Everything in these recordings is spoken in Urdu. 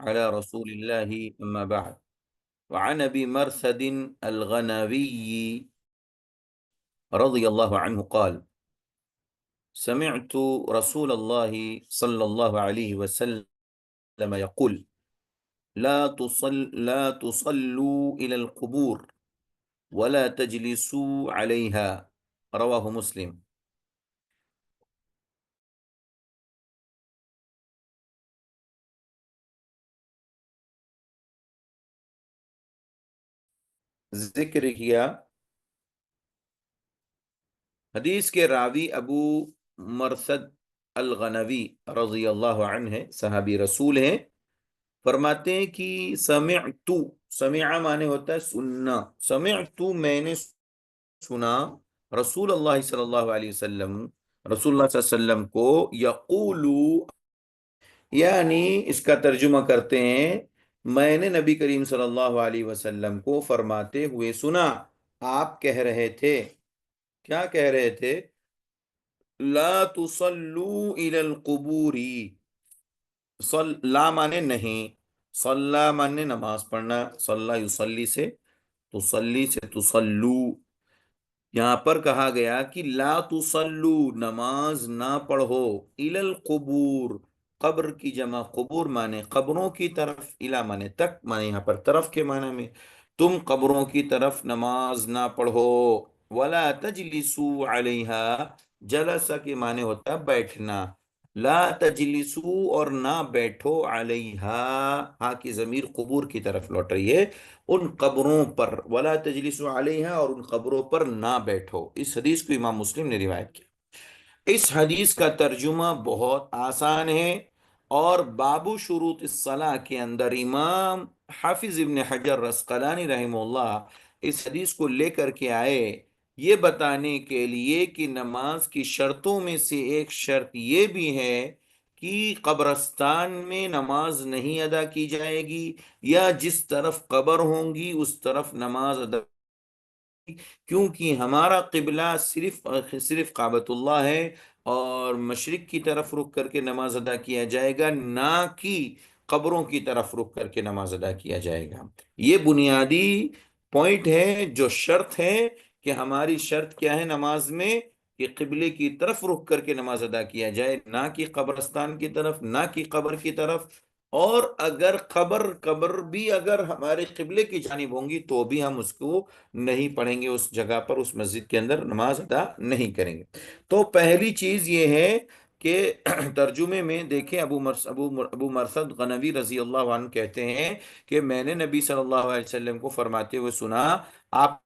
على رسول الله أما بعد. وعن أبي مرثد الغنوي رضي الله عنه قال: سمعت رسول الله صلى الله عليه وسلم يقول: لا تصلوا إلى القبور ولا تجلسوا عليها. رواه مسلم. ذکر کیا حدیث کے راوی ابو مرثد الغنوی رضی اللہ عنہ ہے، صحابی رسول ہیں۔ فرماتے ہیں کہ سمع معنی ہوتا ہے سننا، سمعت میں نے سنا رسول اللہ صلی اللہ علیہ وسلم، رسول اللہ صلی اللہ علیہ وسلم کو یقول، یعنی اس کا ترجمہ کرتے ہیں میں نے نبی کریم صلی اللہ علیہ وسلم کو فرماتے ہوئے سنا۔ آپ کہہ رہے تھے، کیا کہہ رہے تھے؟ لا تصلوا الى القبور، لا مانے نہیں، صلی مانے نماز پڑھنا، صلی یصلی سے، تصلی سے تصلو، یہاں پر کہا گیا کہ لا تصلو نماز نہ پڑھو، الی القبور قبر کی جمع قبور مانے قبروں کی طرف، الی مانے تک، مانے یہاں پر طرف کے معنی میں، تم قبروں کی طرف نماز نہ پڑھو، ولا تجلسوا علیہا، جلسہ کے معنی ہوتا ہے بیٹھنا، لا تجلسو اور نہ بیٹھو، علیہا ہاں کی ضمیر قبور کی طرف لوٹ رہی ہے، ان قبروں پر، ولا تجلسوا علیہا اور ان قبروں پر نہ بیٹھو۔ اس حدیث کو امام مسلم نے روایت کیا۔ اس حدیث کا ترجمہ بہت آسان ہے، اور باب شروط الصلاح کے اندر امام حافظ ابن حجر عسقلانی رحمہ اللہ اس حدیث کو لے کر کے آئے یہ بتانے کے لیے کہ نماز کی شرطوں میں سے ایک شرط یہ بھی ہے کہ قبرستان میں نماز نہیں ادا کی جائے گی، یا جس طرف قبر ہوں گی اس طرف نماز ادا، کیونکہ ہمارا قبلہ صرف کعبۃ اللہ ہے، اور مشرق کی طرف رخ کر کے نماز ادا کیا جائے گا، نہ کہ قبروں کی طرف رخ کر کے نماز ادا کیا جائے گا۔ یہ بنیادی پوائنٹ ہے، جو شرط ہے کہ ہماری شرط کیا ہے نماز میں، کہ قبلے کی طرف رخ کر کے نماز ادا کیا جائے، نہ کہ قبرستان کی طرف، نہ کہ قبر کی طرف، اور اگر قبر بھی اگر ہمارے قبلے کی جانب ہوں گی تو بھی ہم اس کو نہیں پڑھیں گے، اس جگہ پر، اس مسجد کے اندر نماز ادا نہیں کریں گے۔ تو پہلی چیز یہ ہے کہ ترجمے میں دیکھیں، ابو مرثد غنوی رضی اللہ عنہ کہتے ہیں کہ میں نے نبی صلی اللہ علیہ وسلم کو فرماتے ہوئے سنا، آپ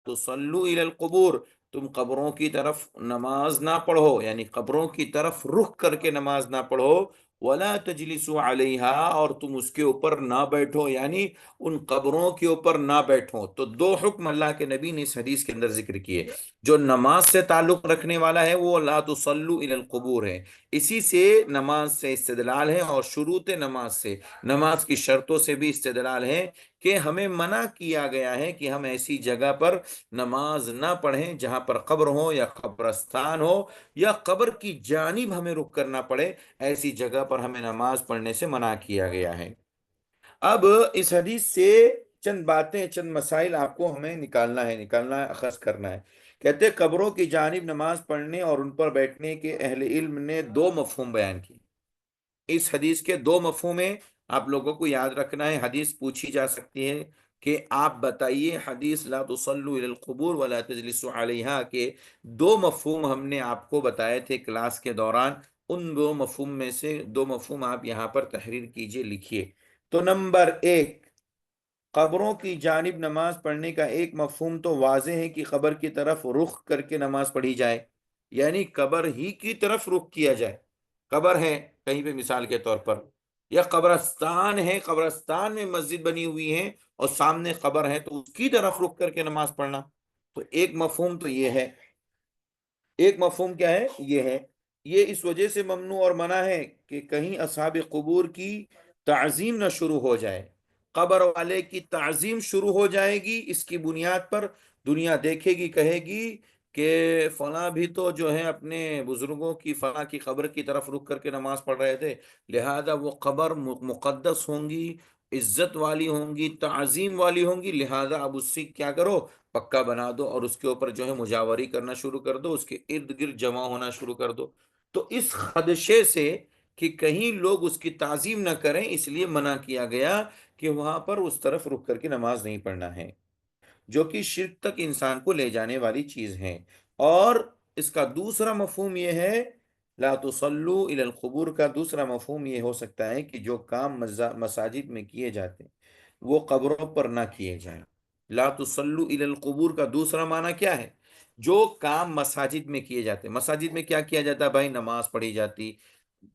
تصلو الی القبور، تم قبروں کی طرف نماز نہ پڑھو، یعنی قبروں کی طرف رخ کر کے نماز نہ پڑھو، ولا تجلسوا علیہا اور تم اس کے اوپر نہ بیٹھو، یعنی ان قبروں کے اوپر نہ بیٹھو۔ تو دو حکم اللہ کے نبی نے اس حدیث کے اندر ذکر کیے، جو نماز سے تعلق رکھنے والا ہے وہ لا تصلوا الی القبور ہے، اسی سے نماز سے استدلال ہے، اور شروط نماز سے، نماز کی شرطوں سے بھی استدلال ہے کہ ہمیں منع کیا گیا ہے کہ ہم ایسی جگہ پر نماز نہ پڑھیں جہاں پر قبر ہو یا قبرستان ہو یا قبر کی جانب ہمیں رخ کرنا پڑے، ایسی جگہ پر ہمیں نماز پڑھنے سے منع کیا گیا ہے۔ اب اس حدیث سے چند باتیں، چند مسائل آپ کو ہمیں نکالنا ہے، اخذ کرنا ہے۔ کہتے ہیں قبروں کی جانب نماز پڑھنے اور ان پر بیٹھنے کے اہل علم نے دو مفہوم بیان کیے۔ اس حدیث کے دو مفہوم ہیں، آپ لوگوں کو یاد رکھنا ہے۔ حدیث پوچھی جا سکتی ہے کہ آپ بتائیے حدیث لا تصلوا الی القبور ولا تجلسوا علیہا کے دو مفہوم ہم نے آپ کو بتائے تھے کلاس کے دوران، ان دو مفہوم میں سے دو مفہوم آپ یہاں پر تحریر کیجئے، لکھیے۔ تو نمبر ایک، قبروں کی جانب نماز پڑھنے کا ایک مفہوم تو واضح ہے کہ قبر کی طرف رخ کر کے نماز پڑھی جائے، یعنی قبر ہی کی طرف رخ کیا جائے۔ قبر ہے کہیں پہ مثال کے طور پر، یا قبرستان ہے، قبرستان میں مسجد بنی ہوئی ہے اور سامنے قبر ہے تو اس کی طرف رخ کر کے نماز پڑھنا، تو ایک مفہوم تو یہ ہے۔ ایک مفہوم کیا ہے؟ یہ ہے، یہ اس وجہ سے ممنوع اور منع ہے کہ کہیں اصحاب قبور کی تعظیم نہ شروع ہو جائے، قبر والے کی تعظیم شروع ہو جائے گی، اس کی بنیاد پر دنیا دیکھے گی، کہے گی کہ فلاں بھی تو جو ہے اپنے بزرگوں کی فلاں کی قبر کی طرف رک کر کے نماز پڑھ رہے تھے، لہذا وہ قبر مقدس ہوں گی، عزت والی ہوں گی، تعظیم والی ہوں گی، لہذا اب اس سے کیا کرو، پکا بنا دو اور اس کے اوپر جو ہے مجاوری کرنا شروع کر دو، اس کے ارد گرد جمع ہونا شروع کر دو۔ تو اس خدشے سے کہ کہیں لوگ اس کی تعظیم نہ کریں، اس لیے منع کیا گیا کہ وہاں پر اس طرف رک کر کے نماز نہیں پڑھنا ہے، جو کہ شرک تک انسان کو لے جانے والی چیز ہے۔ اور اس کا دوسرا مفہوم یہ ہے، لا تصلوا الی القبور کا دوسرا مفہوم یہ ہو سکتا ہے کہ جو کام مساجد میں کیے جاتے ہیں وہ قبروں پر نہ کیے جائیں۔ لا تصلوا الی القبور کا دوسرا معنی کیا ہے؟ جو کام مساجد میں کیے جاتے، مساجد میں کیا کیا جاتا ہے بھائی؟ نماز پڑھی جاتی،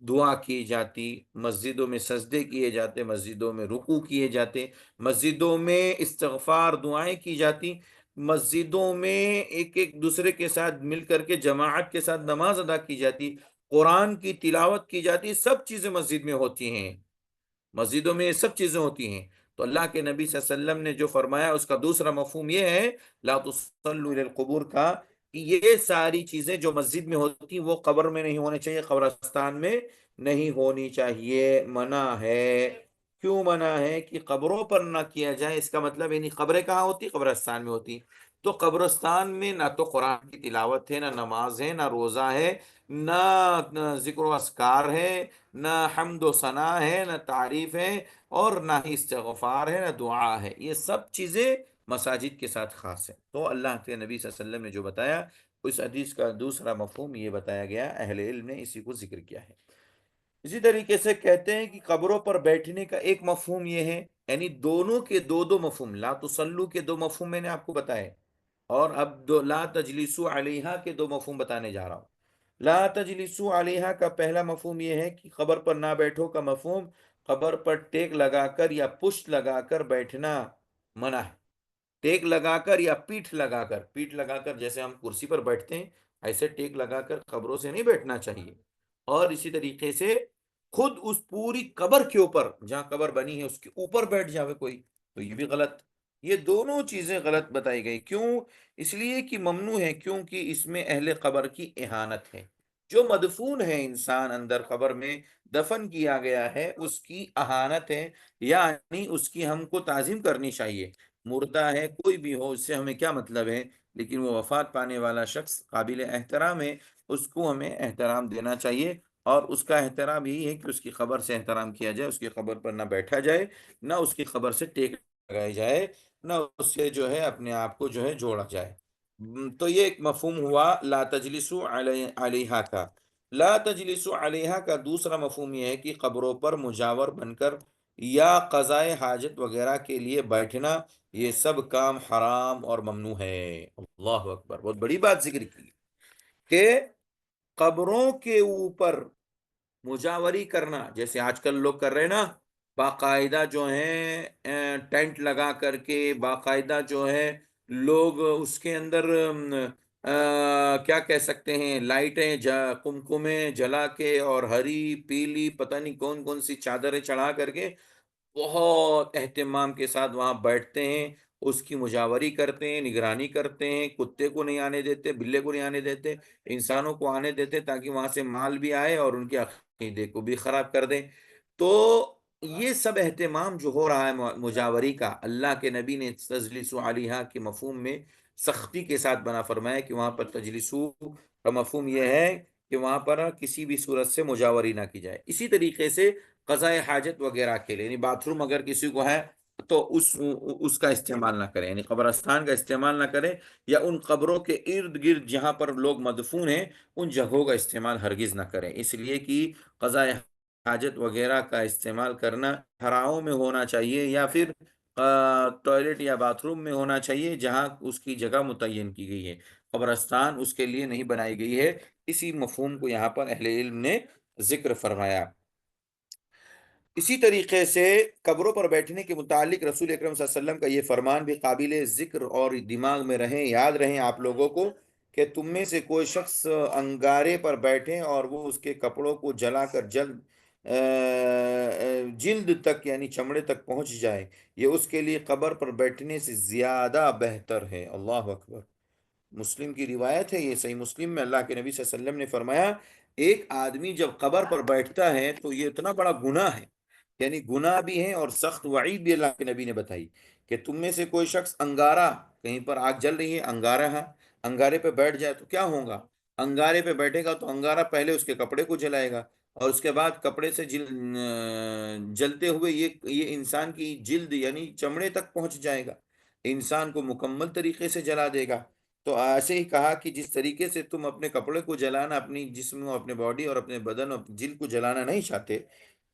دعا کی جاتی، مسجدوں میں سجدے کیے جاتے، مسجدوں میں رکوع کیے جاتے، مسجدوں میں استغفار دعائیں کی جاتی، مسجدوں میں ایک ایک دوسرے کے ساتھ مل کر کے جماعت کے ساتھ نماز ادا کی جاتی، قرآن کی تلاوت کی جاتی، سب چیزیں مسجد میں ہوتی ہیں، مسجدوں میں یہ سب چیزیں ہوتی ہیں۔ تو اللہ کے نبی صلی اللہ علیہ وسلم نے جو فرمایا اس کا دوسرا مفہوم یہ ہے، لا تصلوا الی القبور کا، کہ یہ ساری چیزیں جو مسجد میں ہوتی ہیں وہ قبر میں نہیں ہونی چاہیے، قبرستان میں نہیں ہونی چاہیے، منع ہے۔ کیوں منع ہے؟ کہ قبروں پر نہ کیا جائے، اس کا مطلب یعنی قبریں کہاں ہوتی؟ قبرستان میں ہوتی۔ تو قبرستان میں نہ تو قرآن کی تلاوت ہے، نہ نماز ہے، نہ روزہ ہے، نہ ذکر و اذکار ہے، نہ حمد و ثنا ہے، نہ تعریف ہے، اور نہ ہی استغفار ہے، نہ دعا ہے۔ یہ سب چیزیں مساجد کے ساتھ خاص ہے۔ تو اللہ کے نبی صلی اللہ علیہ وسلم نے جو بتایا، اس حدیث کا دوسرا مفہوم یہ بتایا گیا، اہل علم نے اسی کو ذکر کیا ہے۔ اسی طریقے سے کہتے ہیں کہ قبروں پر بیٹھنے کا ایک مفہوم یہ ہے، یعنی دونوں کے دو دو مفہوم، لا تسلو کے دو مفہوم میں نے آپ کو بتائے، اور اب دو لا تجلسو علیہا کے دو مفہوم بتانے جا رہا ہوں۔ لا تجلسو علیہا کا پہلا مفہوم یہ ہے کہ قبر پر نہ بیٹھو کا مفہوم، قبر پر ٹیک لگا کر یا پشت لگا کر بیٹھنا منع ہے۔ ٹیک لگا کر یا پیٹھ لگا کر، پیٹھ لگا کر جیسے ہم کرسی پر بیٹھتے ہیں، ایسے ٹیک لگا کر قبروں سے نہیں بیٹھنا چاہیے۔ اور اسی طریقے سے خود اس پوری قبر کے اوپر، جہاں قبر بنی ہے اس کے اوپر بیٹھ جاوے کوئی، تو یہ بھی غلط۔ یہ دونوں چیزیں غلط بتائی گئی۔ کیوں؟ اس لیے کہ ممنوع ہے، کیونکہ اس میں اہل قبر کی اہانت ہے۔ جو مدفون ہے انسان اندر قبر میں دفن کیا گیا ہے، اس کی اہانت ہے، یعنی اس کی ہم کو تعظیم کرنی چاہیے۔ مردہ ہے کوئی بھی ہو، اس سے ہمیں کیا مطلب ہے، لیکن وہ وفات پانے والا شخص قابل احترام ہے، اس کو ہمیں احترام دینا چاہیے۔ اور اس کا احترام یہی ہے کہ اس کی قبر سے احترام کیا جائے، اس کی قبر پر نہ بیٹھا جائے، نہ اس کی قبر سے ٹیک لگائی جائے، نہ اس سے جو ہے اپنے آپ کو جو ہے جوڑا جائے۔ تو یہ ایک مفہوم ہوا لا تجلسو علیہا کا۔ لا تجلسو علیہا کا دوسرا مفہوم یہ ہے کہ قبروں پر مجاور بن کر یا قضائے حاجت وغیرہ کے لیے بیٹھنا، یہ سب کام حرام اور ممنوع ہے۔ اللہ اکبر، بہت بڑی بات ذکر کی کہ قبروں کے اوپر مجاوری کرنا، جیسے آج کل لوگ کر رہے ہیں نا، باقاعدہ جو ہے ٹینٹ لگا کر کے، باقاعدہ جو ہے لوگ اس کے اندر کیا کہہ سکتے ہیں، لائٹیں کمکمیں جلا کے اور ہری پیلی پتہ نہیں کون کون سی چادریں چڑھا کر کے بہت اہتمام کے ساتھ وہاں بیٹھتے ہیں، اس کی مجاوری کرتے ہیں، نگرانی کرتے ہیں، کتے کو نہیں آنے دیتے، بلے کو نہیں آنے دیتے، انسانوں کو آنے دیتے تاکہ وہاں سے مال بھی آئے اور ان کے عقیدے کو بھی خراب کر دیں۔ تو یہ سب اہتمام جو ہو رہا ہے مجاوری کا، اللہ کے نبی نے تجلسو علیہا کے مفہوم میں سختی کے ساتھ بنا فرمایا کہ وہاں پر تجلسو کا مفہوم یہ ہے کہ وہاں پر کسی بھی صورت سے مجاوری نہ کی جائے۔ اسی طریقے سے قضاء حاجت وغیرہ کے لیے، یعنی باتھ روم اگر کسی کو ہے تو اس کا استعمال نہ کریں، یعنی قبرستان کا استعمال نہ کریں، یا ان قبروں کے ارد گرد جہاں پر لوگ مدفون ہیں ان جگہوں کا استعمال ہرگز نہ کریں، اس لیے کہ قضاء حاجت وغیرہ کا استعمال کرنا ہراؤں میں ہونا چاہیے، یا پھر ٹوائلٹ یا باتھ روم میں ہونا چاہیے جہاں اس کی جگہ متعین کی گئی ہے، قبرستان اس کے لیے نہیں بنائی گئی ہے۔ اسی مفہوم کو یہاں پر اہل علم نے ذکر فرمایا۔ اسی طریقے سے قبروں پر بیٹھنے کے متعلق رسول اکرم صلی اللہ علیہ وسلم کا یہ فرمان بھی قابل ذکر اور دماغ میں رہیں، یاد رہیں آپ لوگوں کو، کہ تم میں سے کوئی شخص انگارے پر بیٹھے اور وہ اس کے کپڑوں کو جلا کر جلد تک یعنی چمڑے تک پہنچ جائے، یہ اس کے لیے قبر پر بیٹھنے سے زیادہ بہتر ہے۔ اللہ اکبر، مسلم کی روایت ہے، یہ صحیح مسلم میں اللہ کے نبی صلی اللہ علیہ وسلم نے فرمایا، ایک آدمی جب قبر پر بیٹھتا ہے تو یہ اتنا بڑا گناہ ہے، یعنی گناہ بھی ہے اور سخت وعید بھی اللہ کے نبی نے بتائی، کہ تم میں سے کوئی شخص انگارہ، کہیں پر آگ جل رہی ہے، انگارہ ہے، انگارے پہ بیٹھ جائے تو کیا ہوگا؟ انگارے پہ بیٹھے گا تو انگارہ پہلے اس کے کپڑے کو جلائے گا، اور اس کے بعد کپڑے سے جلتے ہوئے یہ انسان کی جلد یعنی چمڑے تک پہنچ جائے گا، انسان کو مکمل طریقے سے جلا دے گا۔ تو ایسے ہی کہا کہ جس طریقے سے تم اپنے کپڑے کو جلانا، اپنی جسم اور اپنے باڈی اور اپنے بدن اور جلد کو جلانا نہیں چاہتے،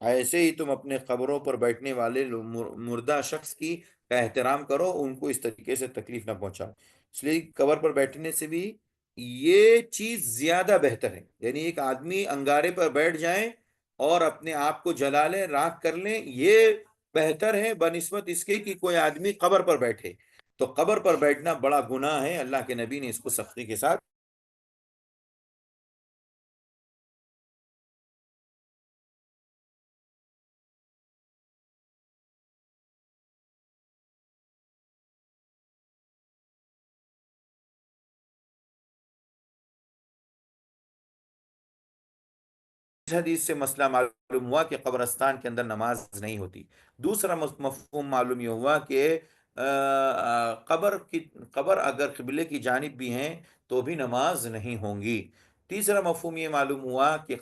ایسے ہی تم اپنے قبروں پر بیٹھنے والے مردہ شخص کی کا احترام کرو، ان کو اس طریقے سے تکلیف نہ پہنچاؤ۔ اس لیے قبر پر بیٹھنے سے بھی یہ چیز زیادہ بہتر ہے، یعنی ایک آدمی انگارے پر بیٹھ جائیں اور اپنے آپ کو جلا لیں، راکھ کر لیں، یہ بہتر ہے بنسبت اس کے کہ کوئی آدمی قبر پر بیٹھے۔ تو قبر پر بیٹھنا بڑا گناہ ہے، اللہ کے نبی نے اس کو سختی کے ساتھ اس حدیث سے مسئلہ معلوم ہوا کہ قبرستان کے اندر نماز نہیں ہوتی۔ دوسرا مفہوم معلوم یہ ہوا کہ قبر اگر قبلے کی جانب بھی ہیں تو بھی نماز نہیں ہوں گی۔ تیسرا مفہوم یہ معلوم ہوا کہ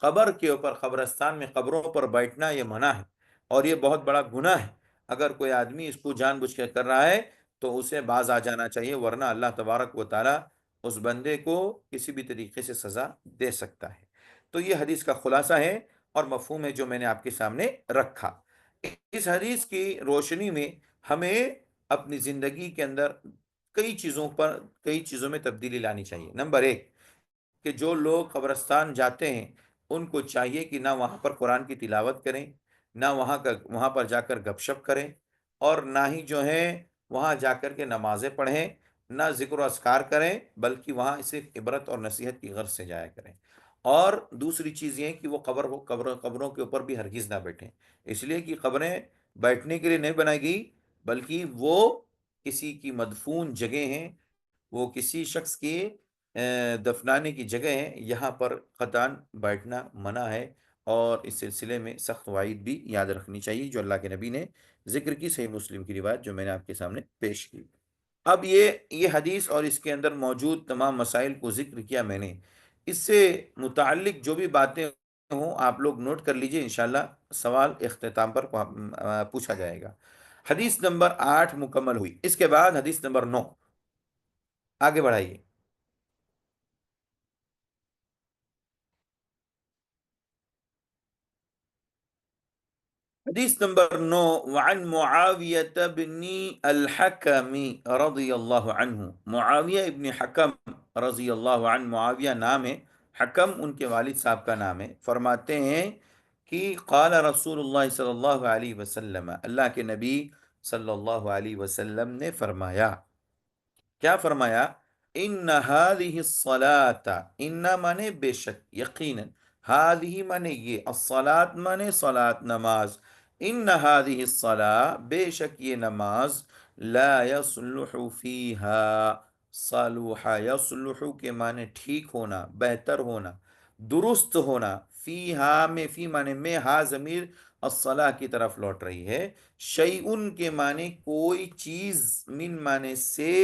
قبر کے اوپر، قبرستان میں قبروں پر بیٹھنا یہ منع ہے، اور یہ بہت بڑا گناہ ہے۔ اگر کوئی آدمی اس کو جان بوجھ کے کر رہا ہے تو اسے باز آ جانا چاہیے، ورنہ اللہ تبارک و تعالی اس بندے کو کسی بھی طریقے سے سزا دے سکتا ہے۔ تو یہ حدیث کا خلاصہ ہے اور مفہوم ہے جو میں نے آپ کے سامنے رکھا۔ اس حدیث کی روشنی میں ہمیں اپنی زندگی کے اندر کئی چیزوں میں تبدیلی لانی چاہیے۔ نمبر ایک، کہ جو لوگ قبرستان جاتے ہیں ان کو چاہیے کہ نہ وہاں پر قرآن کی تلاوت کریں، نہ وہاں پر جا کر گپ شپ کریں، اور نہ ہی جو ہے وہاں جا کر کے نمازیں پڑھیں، نہ ذکر و اذکار کریں، بلکہ وہاں صرف عبرت اور نصیحت کی غرض سے جایا کریں۔ اور دوسری چیز یہ ہے کہ وہ قبروں کے اوپر بھی ہرگز نہ بیٹھیں، اس لیے کہ قبریں بیٹھنے کے لیے نہیں بنائی گئی، بلکہ وہ کسی کی مدفون جگہ ہیں، وہ کسی شخص کی دفنانے کی جگہ ہے، یہاں پر قطعاً بیٹھنا منع ہے، اور اس سلسلے میں سخت وعید بھی یاد رکھنی چاہیے جو اللہ کے نبی نے ذکر کی، صحیح مسلم کی روایت جو میں نے آپ کے سامنے پیش کی۔ اب یہ حدیث اور اس کے اندر موجود تمام مسائل کو ذکر کیا میں نے، اس سے متعلق جو بھی باتیں ہوں آپ لوگ نوٹ کر لیجئے، انشاءاللہ سوال اختتام پر پوچھا جائے گا۔ حدیث نمبر 8 مکمل ہوئی، اس کے بعد حدیث نمبر 9، آگے بڑھائیے۔ حدیث نمبر 9، وعن معاویة بن الحکم رضی اللہ عنہ، معاویہ ابن حکم رضی اللہ عنہ، معاویہ نام ہے، حکم ان کے والد صاحب کا نام ہے، فرماتے ہیں کہ قال رسول اللہ صلی اللہ علیہ وسلم، اللہ کے نبی صلی اللہ علیہ وسلم نے فرمایا، کیا فرمایا؟ ان هذه الصلاة، ان مانے بے شک، یقینا، هذه مانے یہ، الصلاة مانے صلاة نماز، ان هذه الصلاة بے شک یہ نماز، لا يصلح فيها، صلح يصلح کے مانے ٹھیک ہونا، بہتر ہونا، درست ہونا، فیہا میں، فی مانے میں، ہا ضمیر الصلاح کی طرف لوٹ رہی ہے، شیئن کے معنی کوئی چیز، من معنی سے،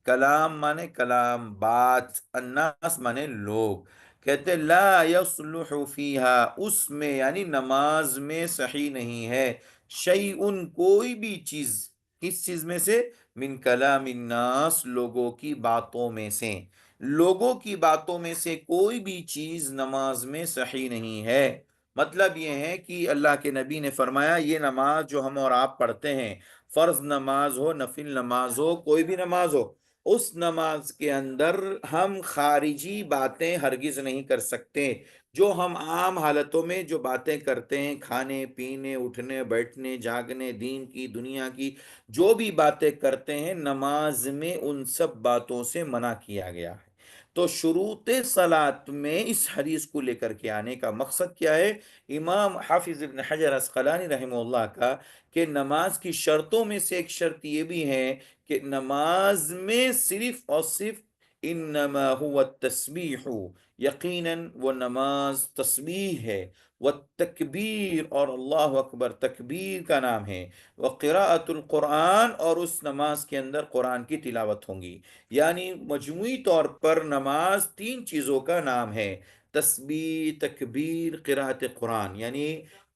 کلام معنی کلام، بات، الناس معنی لوگ، کہتے لا یصلح فیہا، اس میں یعنی نماز میں صحیح نہیں ہے، شیئن کوئی بھی چیز، کس چیز میں سے؟ من کلام الناس، لوگوں کی باتوں میں سے، لوگوں کی باتوں میں سے کوئی بھی چیز نماز میں صحیح نہیں ہے۔ مطلب یہ ہے کہ اللہ کے نبی نے فرمایا یہ نماز جو ہم اور آپ پڑھتے ہیں، فرض نماز ہو، نفل نماز ہو، کوئی بھی نماز ہو، اس نماز کے اندر ہم خارجی باتیں ہرگز نہیں کر سکتے۔ جو ہم عام حالتوں میں جو باتیں کرتے ہیں، کھانے پینے، اٹھنے بیٹھنے، جاگنے، دین کی دنیا کی جو بھی باتیں کرتے ہیں، نماز میں ان سب باتوں سے منع کیا گیا ہے۔ تو شروط صلات میں اس حدیث کو لے کر کے آنے کا مقصد کیا ہے؟ امام حافظ ابن حجر عسقلانی رحمہ اللہ کا کہ نماز کی شرطوں میں سے ایک شرط یہ بھی ہے کہ نماز میں صرف اور صرف انما هو التسبیح، یقیناً وہ نماز تسبیح ہے، والتکبیر اور اللہ اکبر تکبیر کا نام ہے، وقراءۃ القرآن اور اس نماز کے اندر قرآن کی تلاوت ہوں گی۔ یعنی مجموعی طور پر نماز تین چیزوں کا نام ہے: تسبیح، تکبیر، قراءت قرآن۔ یعنی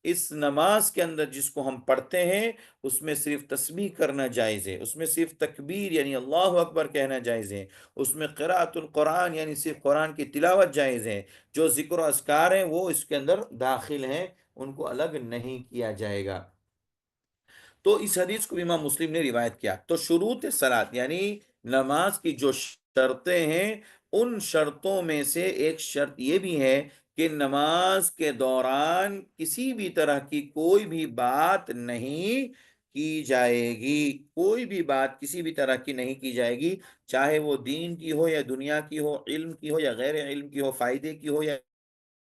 اس نماز کے اندر جس کو ہم پڑھتے ہیں اس میں صرف تسبیح کرنا جائز ہے، اس میں صرف تکبیر یعنی اللہ اکبر کہنا جائز ہے، اس میں قراءت القرآن یعنی صرف قرآن کی تلاوت جائز ہے، جو ذکر و اذکار ہیں وہ اس کے اندر داخل ہیں، ان کو الگ نہیں کیا جائے گا۔ تو اس حدیث کو امام مسلم نے روایت کیا۔ تو شروط صلاۃ یعنی نماز کی جو شرطیں ہیں ان شرطوں میں سے ایک شرط یہ بھی ہے کہ نماز کے دوران کسی بھی طرح کی کوئی بھی بات نہیں کی جائے گی، کوئی بھی بات کسی بھی طرح کی نہیں کی جائے گی، چاہے وہ دین کی ہو یا دنیا کی ہو، علم کی ہو یا غیر علم کی ہو، فائدے کی ہو یا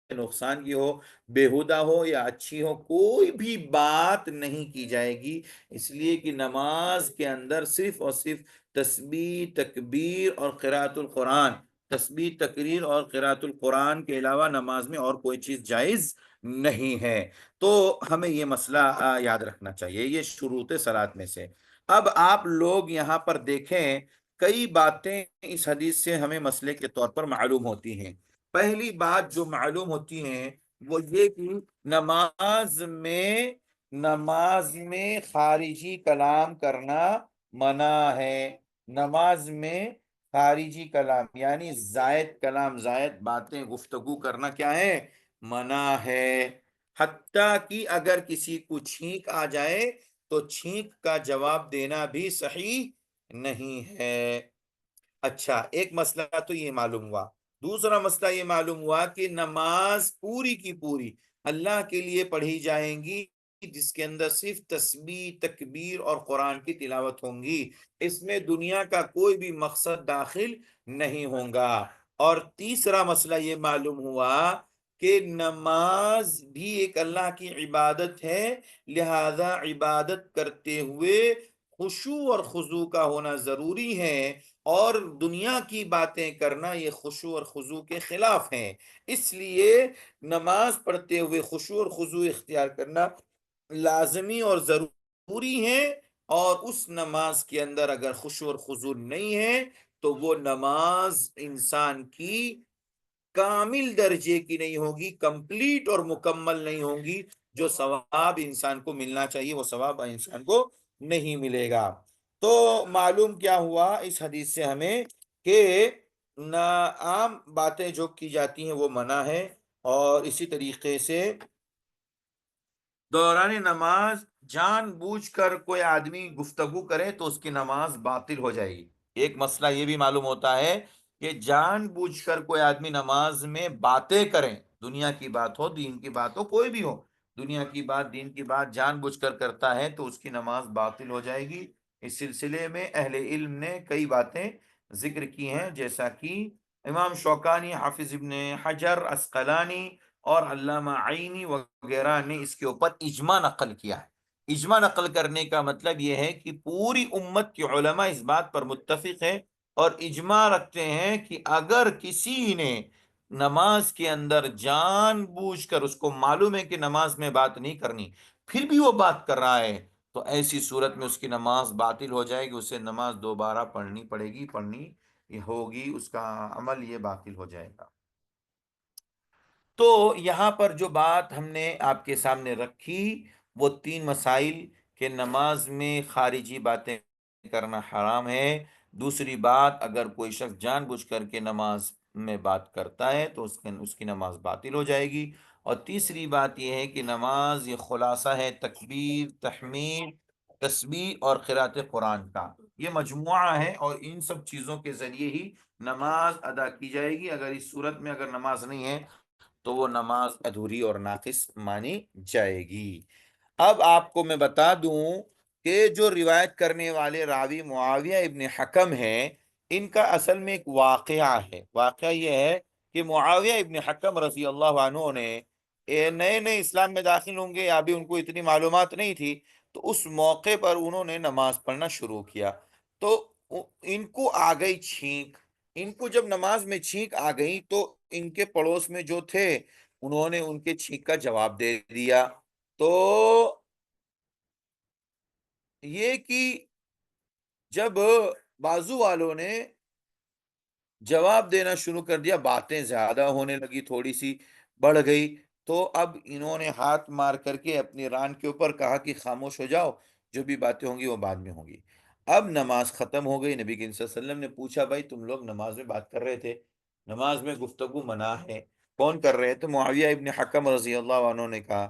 نقصان کی ہو، بےہودہ ہو یا اچھی ہو، کوئی بھی بات نہیں کی جائے گی، اس لیے کہ نماز کے اندر صرف اور صرف تسبیح، تکبیر اور قراءت القرآن، تسبیح، تقریر اور قراءت القرآن کے علاوہ نماز میں اور کوئی چیز جائز نہیں ہے۔ تو ہمیں یہ مسئلہ یاد رکھنا چاہیے، یہ شروط صلاۃ میں سے۔ اب آپ لوگ یہاں پر دیکھیں، کئی باتیں اس حدیث سے ہمیں مسئلے کے طور پر معلوم ہوتی ہیں۔ پہلی بات جو معلوم ہوتی ہے وہ یہ کہ نماز میں خارجی کلام کرنا منع ہے۔ نماز میں خارجی کلام یعنی زائد کلام، زائد باتیں، گفتگو کرنا کیا ہے؟ منع ہے۔ حتیٰ کہ اگر کسی کو چھینک آ جائے تو چھینک کا جواب دینا بھی صحیح نہیں ہے۔ اچھا، ایک مسئلہ تو یہ معلوم ہوا۔ دوسرا مسئلہ یہ معلوم ہوا کہ نماز پوری کی پوری اللہ کے لیے پڑھی جائیں گی، جس کے اندر صرف تسبیح، تکبیر اور قرآن کی تلاوت ہوں گی، اس میں دنیا کا کوئی بھی مقصد داخل نہیں ہوگا۔ اور تیسرا مسئلہ یہ معلوم ہوا کہ نماز بھی ایک اللہ کی عبادت ہے، لہذا عبادت کرتے ہوئے خشوع اور خضوع کا ہونا ضروری ہے، اور دنیا کی باتیں کرنا یہ خشوع اور خضوع کے خلاف ہیں۔ اس لیے نماز پڑھتے ہوئے خشوع اور خضوع اختیار کرنا لازمی اور ضروری ہے، اور اس نماز کے اندر اگر خشوع اور خضوع نہیں ہے تو وہ نماز انسان کی کامل درجے کی نہیں ہوگی، کمپلیٹ اور مکمل نہیں ہوگی، جو ثواب انسان کو ملنا چاہیے وہ ثواب انسان کو نہیں ملے گا۔ تو معلوم کیا ہوا اس حدیث سے ہمیں کہ نہ عام باتیں جو کی جاتی ہیں وہ منع ہے، اور اسی طریقے سے دوران نماز جان بوجھ کر کوئی آدمی گفتگو کرے تو اس کی نماز باطل ہو جائے گی۔ ایک مسئلہ یہ بھی معلوم ہوتا ہے کہ جان بوجھ کر کوئی آدمی نماز میں باتیں کریں، دنیا کی بات ہو، دین کی بات ہو، کوئی بھی ہو، دنیا کی بات، دین کی بات جان بوجھ کر کرتا ہے تو اس کی نماز باطل ہو جائے گی۔ اس سلسلے میں اہل علم نے کئی باتیں ذکر کی ہیں، جیسا کہ امام شوکانی، حافظ ابن حجر عسقلانی اور علامہ عینی وغیرہ نے اس کے اوپر اجماع نقل کیا ہے۔ اجماع نقل کرنے کا مطلب یہ ہے کہ پوری امت کے علماء اس بات پر متفق ہیں اور اجماع رکھتے ہیں کہ اگر کسی نے نماز کے اندر جان بوجھ کر، اس کو معلوم ہے کہ نماز میں بات نہیں کرنی، پھر بھی وہ بات کر رہا ہے، تو ایسی صورت میں اس کی نماز باطل ہو جائے گی، اسے نماز دوبارہ پڑھنی پڑے گی، پڑھنی ہوگی، اس کا عمل یہ باطل ہو جائے گا۔ تو یہاں پر جو بات ہم نے آپ کے سامنے رکھی وہ تین مسائل، کہ نماز میں خارجی باتیں کرنا حرام ہے، دوسری بات اگر کوئی شخص جان بوجھ کر کے نماز میں بات کرتا ہے تو اس کی نماز باطل ہو جائے گی، اور تیسری بات یہ ہے کہ نماز یہ خلاصہ ہے تکبیر، تحمید، تسبیح اور قرات قرآن کا، یہ مجموعہ ہے، اور ان سب چیزوں کے ذریعے ہی نماز ادا کی جائے گی۔ اگر اس صورت میں اگر نماز نہیں ہے تو وہ نماز ادھوری اور ناقص مانی جائے گی۔ اب آپ کو میں بتا دوں کہ جو روایت کرنے والے راوی معاویہ ابن حکم ہیں، ان کا اصل میں ایک واقعہ ہے. واقعہ یہ ہے کہ معاویہ ابن حکم رضی اللہ عنہ نے نئے نئے اسلام میں داخل ہوں گے، یا ابھی ان کو اتنی معلومات نہیں تھی، تو اس موقع پر انہوں نے نماز پڑھنا شروع کیا. تو ان کو آ گئی چھینک. ان کو جب نماز میں چھینک آ گئی تو ان کے پڑوس میں جو تھے انہوں نے ان کے چھینک کا جواب دے دیا. تو یہ کہ جب بازو والوں نے جواب دینا شروع کر دیا، باتیں زیادہ ہونے لگی، تھوڑی سی بڑھ گئی. تو اب انہوں نے ہاتھ مار کر کے اپنی ران کے اوپر کہا کہ خاموش ہو جاؤ، جو بھی باتیں ہوں گی وہ بعد میں ہوں گی. اب نماز ختم ہو گئی. نبی کریم صلی اللہ علیہ وسلم نے پوچھا، بھائی تم لوگ نماز میں بات کر رہے تھے، نماز میں گفتگو منع ہے، کون کر رہے تھے؟ معاویہ ابن حکم رضی اللہ عنہ نے کہا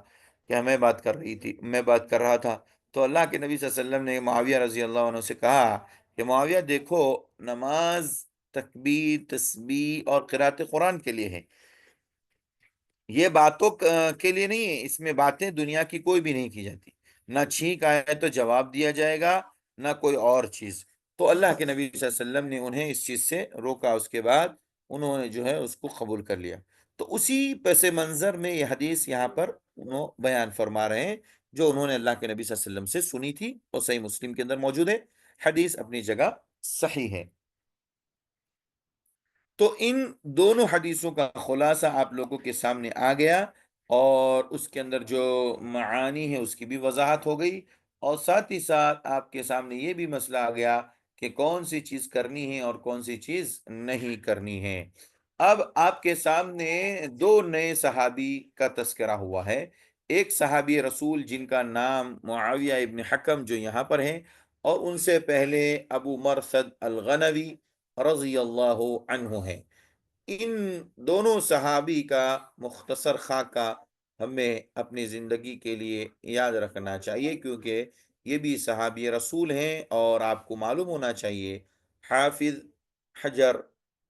کہ میں بات کر رہی تھی، میں بات کر رہا تھا. تو اللہ کے نبی صلی اللہ علیہ وسلم نے معاویہ رضی اللہ عنہ سے کہا کہ معاویہ دیکھو، نماز تکبیر، تسبیح اور قرات قرآن کے لیے ہے، یہ باتوں کے لیے نہیں ہے. اس میں باتیں دنیا کی کوئی بھی نہیں کی جاتی. نہ چھینک آئے تو جواب دیا جائے گا، نہ کوئی اور چیز. تو اللہ کے نبی صلی اللہ علیہ وسلم نے انہیں اس چیز سے روکا. اس کے بعد انہوں نے جو ہے اس کو قبول کر لیا. تو اسی پس منظر میں یہ حدیث یہاں پر انہوں بیان فرما رہے ہیں، جو انہوں نے اللہ کے نبی صلی اللہ علیہ وسلم سے سنی تھی، اور صحیح مسلم کے اندر موجود ہے. حدیث اپنی جگہ صحیح ہے. تو ان دونوں حدیثوں کا خلاصہ آپ لوگوں کے سامنے آ گیا، اور اس کے اندر جو معانی ہے اس کی بھی وضاحت ہو گئی، اور ساتھ ہی ساتھ آپ کے سامنے یہ بھی مسئلہ آ گیا کہ کون سی چیز کرنی ہے اور کون سی چیز نہیں کرنی ہے. اب آپ کے سامنے دو نئے صحابی کا تذکرہ ہوا ہے. ایک صحابی رسول جن کا نام معاویہ ابن حکم جو یہاں پر ہیں، اور ان سے پہلے ابو مرثد الغنوی رضی اللہ عنہ ہے. ان دونوں صحابی کا مختصر خاکہ ہمیں اپنی زندگی کے لیے یاد رکھنا چاہیے، کیونکہ یہ بھی صحابی رسول ہیں، اور آپ کو معلوم ہونا چاہیے حافظ حجر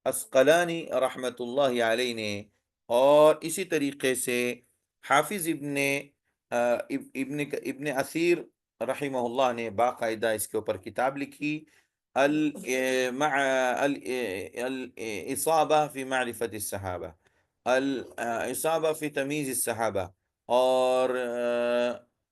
اسقلانی رحمۃ اللہ علیہ نے، اور اسی طریقے سے حافظ ابن اثیر رحمہ اللہ نے باقاعدہ اس کے اوپر کتاب لکھی، الإصابہ فی معرفت الصحابہ، الإصابہ فی تمیز الصحابہ. اور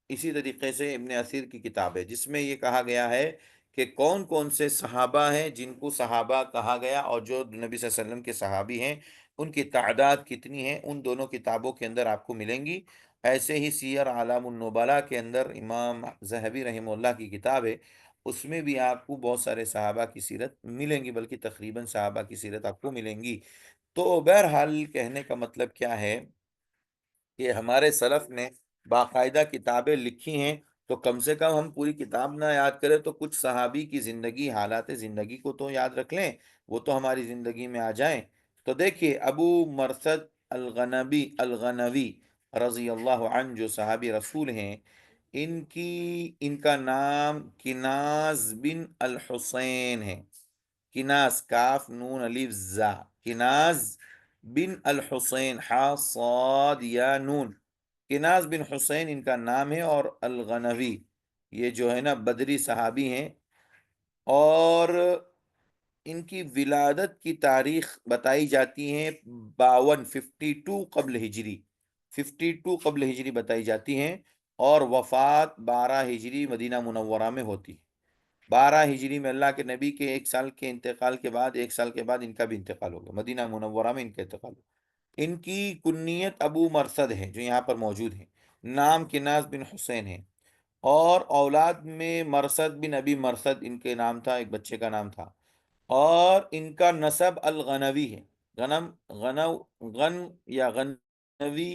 اسی طریقے سے ابن اثیر کی کتاب ہے جس میں یہ کہا گیا ہے کہ کون کون سے صحابہ ہیں جن کو صحابہ کہا گیا، اور جو نبی صلی اللہ علیہ وسلم کے صحابی ہیں ان کی تعداد کتنی ہے. ان دونوں کتابوں کے اندر آپ کو ملیں گی. ایسے ہی سیر اعلام النبلاء کے اندر امام ذہبی رحمہ اللہ کی کتاب ہے، اس میں بھی آپ کو بہت سارے صحابہ کی سیرت ملیں گی، بلکہ تقریباً صحابہ کی سیرت آپ کو ملیں گی. تو بہرحال کہنے کا مطلب کیا ہے کہ ہمارے سلف نے باقاعدہ کتابیں لکھی ہیں، تو کم سے کم ہم پوری کتاب نہ یاد کریں تو کچھ صحابی کی زندگی، حالات زندگی کو تو یاد رکھ لیں، وہ تو ہماری زندگی میں آ جائیں. تو دیکھیے، ابو مرثد الغنوی رضی اللہ عنہ جو صحابی رسول ہیں، ان کا نام کناز بن الحسین ہے. کناز، کاف نون الف زا، کناز بن الحسین، حا صاد یا نون. کناز بن حسین ان کا نام ہے، اور الغنوی یہ جو ہے نا بدری صحابی ہیں. اور ان کی ولادت کی تاریخ بتائی جاتی ہے 52 قبل ہجری، 52 قبل ہجری بتائی جاتی ہیں، اور وفات 12 ہجری مدینہ منورہ میں ہوتی. 12 ہجری میں اللہ کے نبی کے 1 سال کے انتقال کے بعد، 1 سال کے بعد ان کا بھی انتقال ہوگا، مدینہ منورہ میں ان کا انتقال ہوگا. ان کی کنیت ابو مرثد ہے جو یہاں پر موجود ہیں، نام کناز بن حسین ہے. اور اولاد میں مرثد بن ابی مرثد ان کے نام تھا، ایک بچے کا نام تھا. اور ان کا نسب الغنوی ہے. غنم، غن یا غنوی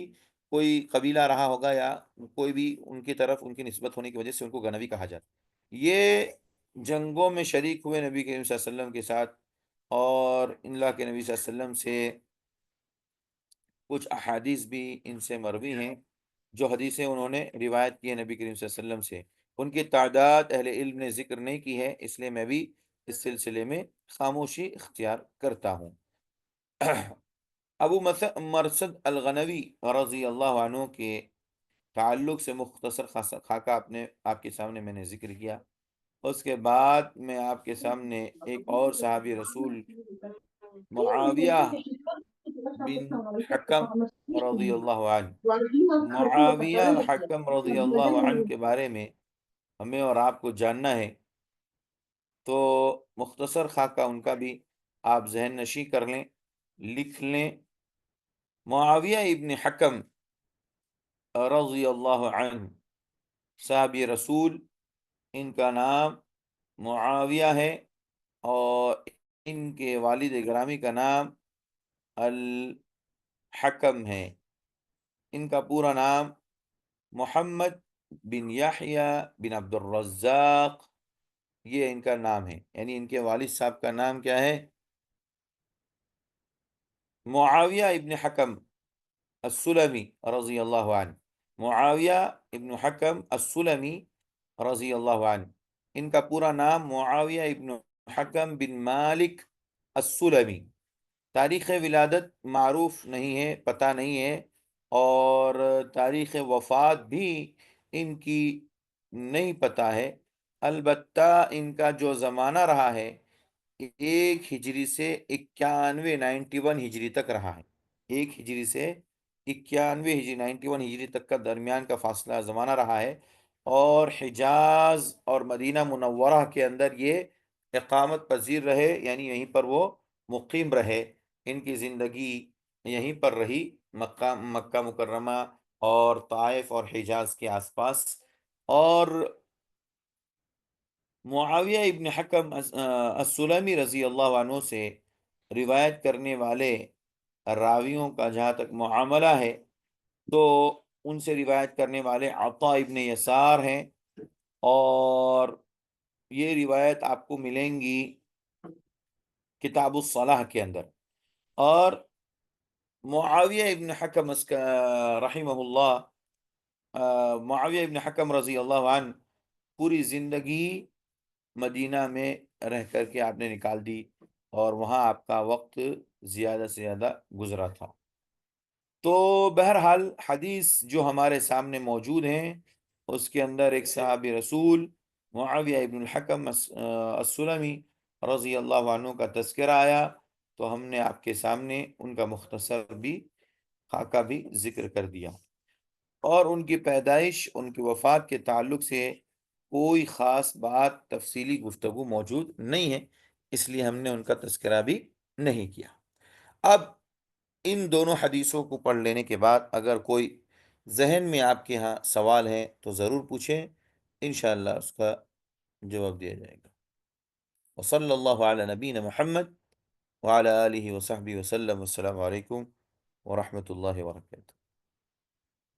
کوئی قبیلہ رہا ہوگا، یا کوئی بھی ان کی طرف ان کی نسبت ہونے کی وجہ سے ان کو غنوی کہا جاتا. یہ جنگوں میں شریک ہوئے نبی کریم صلی اللہ علیہ وسلم کے ساتھ، اور اللہ کے نبی صلی اللہ علیہ وسلم سے کچھ احادیث بھی ان سے مروی ہیں، جو حدیثیں انہوں نے روایت کی ہیں نبی کریم صلی اللہ علیہ وسلم سے. ان کی تعداد اہل علم نے ذکر نہیں کی ہے، اس لیے میں بھی اس سلسلے میں خاموشی اختیار کرتا ہوں. ابو مرثد الغنوی رضی اللہ عنہ کے تعلق سے مختصر خاکہ آپ کے سامنے میں نے ذکر کیا. اس کے بعد میں آپ کے سامنے ایک اور صحابی رسول معاویہ بن حکم رضی اللہ عنہ، معاویہ الحکم رضی اللہ عنہ کے بارے میں ہمیں اور آپ کو جاننا ہے، تو مختصر خاکہ ان کا بھی آپ ذہن نشی کر لیں، لکھ لیں۔ معاویہ ابن حکم رضی اللہ عنہ صحابی رسول، ان کا نام معاویہ ہے، اور ان کے والد گرامی کا نام الحکم ہے۔ ان کا پورا نام محمد بن یحییٰ بن عبد الرزاق، یہ ان کا نام ہے، یعنی ان کے والد صاحب کا نام کیا ہے؟ معاویہ ابن حکم السلمی رضی اللہ عنہ، معاویہ ابن حکم السلمی رضی اللہ عنہ۔ ان کا پورا نام معاویہ ابن حکم بن مالک السلمی۔ تاریخ ولادت معروف نہیں ہے، پتہ نہیں ہے، اور تاریخ وفات بھی ان کی نہیں پتہ ہے۔ البتہ ان کا جو زمانہ رہا ہے 1 ہجری سے 91 تک رہا ہے، 1 ہجری سے 91 ہجری 91 ہجری تک کا درمیان کا فاصلہ زمانہ رہا ہے، اور حجاز اور مدینہ منورہ کے اندر یہ اقامت پذیر رہے، یعنی یہیں پر وہ مقیم رہے، ان کی زندگی یہیں پر رہی، مکہ مکرمہ اور طائف اور حجاز کے آس پاس۔ اور معاویہ ابن حکم السلمی رضی اللہ عنہ سے روایت کرنے والے راویوں کا جہاں تک معاملہ ہے، تو ان سے روایت کرنے والے عطا ابن یسار ہیں، اور یہ روایت آپ کو ملیں گی کتاب الصلاح کے اندر۔ اور معاویہ ابن حکم رحمہ اللہ، معاویہ ابن حکم رضی اللہ عنہ پوری زندگی مدینہ میں رہ کر کے آپ نے نکال دی، اور وہاں آپ کا وقت زیادہ سے زیادہ گزرا تھا۔ تو بہرحال حدیث جو ہمارے سامنے موجود ہیں، اس کے اندر ایک صحابی رسول معاویہ ابن الحکم السلمی رضی اللہ عنہ کا تذکرہ آیا، تو ہم نے آپ کے سامنے ان کا مختصر بھی خاکہ بھی ذکر کر دیا، اور ان کی پیدائش، ان کی وفات کے تعلق سے کوئی خاص بات تفصیلی گفتگو موجود نہیں ہے، اس لیے ہم نے ان کا تذکرہ بھی نہیں کیا۔ اب ان دونوں حدیثوں کو پڑھ لینے کے بعد اگر کوئی ذہن میں آپ کے ہاں سوال ہے تو ضرور پوچھیں، انشاءاللہ اس کا جواب دیا جائے گا۔ وصلی اللہ علی نبینا محمد وعلی آلہ وصحبہ وسلم۔ السلام علیکم ورحمۃ اللہ وبرکاتہ۔